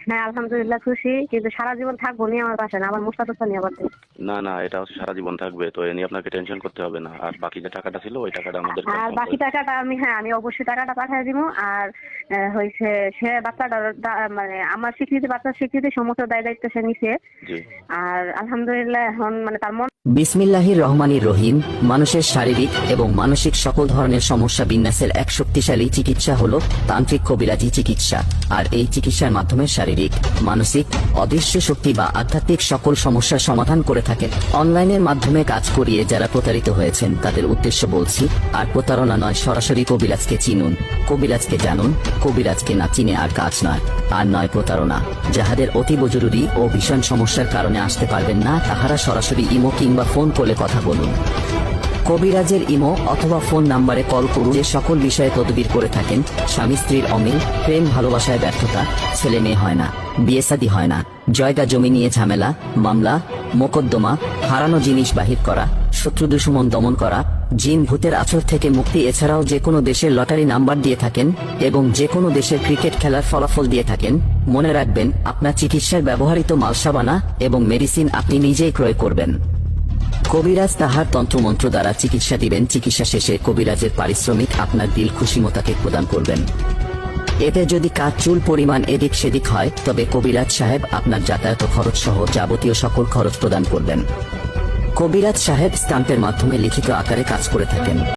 হ্যাঁ আলহামদুলিল্লাহ খুশি, কিন্তু সারা জীবন থাকবো নি আমার পাশে না, আবার মোস্তাফা নিয়ে আবার দেয়। না না, এটা হচ্ছে সারা জীবন থাকবে, তো এ নিয়ে আপনাকে টেনশন করতে হবে না। আর বাকি যে টাকাটা ছিল ওই টাকাটা আমাদের আর বাকি টাকাটা আমি অবশ্যই টাকাটা পাঠিয়ে দিব। আর হয়েছে সে বাচ্চাটার মানে আমার স্বীকৃতি, বাচ্চার স্বীকৃতি সমস্ত দায় দায়িত্ব সে নিছে। জি। আর আলহামদুলিল্লাহ এখন মানে তার মন। বিসমিল্লাহির রহমানির রহিম। মানুষের শারীরিক এবং মানসিক সকল ধরনের সমস্যা বিন্যাসের এক শক্তিশালী চিকিৎসা হলো তান্ত্রিক কবিরাজি চিকিৎসা। আর এই চিকিৎসার মাধ্যমে শারীরিক, মানসিক, অদৃশ্য শক্তি বা আধ্যাত্মিক সকল সমস্যার সমাধান করে থাকেন। অনলাইনের মাধ্যমে কাজ করিয়ে যারা প্রতারিত হয়েছেন তাদের উদ্দেশ্য বলছি, আর প্রতারণা নয়, সরাসরি কবিরাজকে চিনুন, কবিরাজকে জানুন। কবিরাজকে না চিনে আর কাজ নয়, আর নয় প্রতারণা। যাহাদের অতীব জরুরি ও ভীষণ সমস্যার কারণে আসতে পারবেন না, তাহারা সরাসরি ইমো কিংবা ফোন কলে কথা বলুন। কবিরাজের ইমো অথবা ফোন নাম্বারে কল করুন। যে সকল বিষয়ে তদবির করে থাকেন: স্বামী স্ত্রীর অমিল, প্রেম ভালোবাসায় ব্যর্থতা, ছেলে মেয়ে হয় না, বিয়ে শাদী হয় না, জায়গা জমি নিয়ে ঝামেলা, মামলা মোকদ্দমা, হারানো জিনিস বাহির করা, শত্রু দুশমন দমন করা, জিন ভূতের আছর থেকে মুক্তি। এছাড়াও যে কোনো দেশের লটারি নাম্বার দিয়ে থাকেন এবং যে কোনো দেশের ক্রিকেট খেলার ফলাফল দিয়ে থাকেন। মনে রাখবেন, আপনার চিকিৎসার ব্যবহৃত মালসাবানা এবং মেডিসিন আপনি নিজেই ক্রয় করবেন। কবিরাজ তাহার তন্ত্রমন্ত্র দ্বারা চিকিৎসা দিবেন। চিকিৎসা শেষে কবিরাজের পারিশ্রমিক আপনার দিল খুশি মোতাবেক প্রদান করবেন। এতে যদি কাজ চুল পরিমাণ এদিক সেদিক হয়, তবে কবিরাজ সাহেব আপনার যাতায়াত খরচ সহ যাবতীয় সকল খরচ প্রদান করবেন। কবিরাজ সাহেব স্টাম্পের মাধ্যমে লিখিত আকারে কাজ করে থাকেন।